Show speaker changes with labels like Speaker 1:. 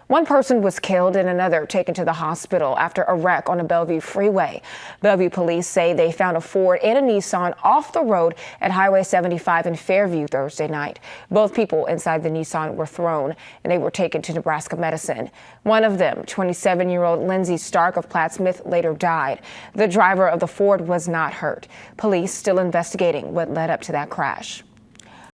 Speaker 1: One person was killed and another taken to the hospital after a wreck on a Bellevue freeway. Bellevue Police say they found a Ford and a Nissan off the road at Highway 75 in Fairview Thursday night. Both people inside the Nissan were thrown and they were taken to Nebraska Medicine. One of them, 27-year-old Lindsay Stark of Plattsmouth, later died. The driver of the Ford was not hurt. Police still investigating what led up to that crash.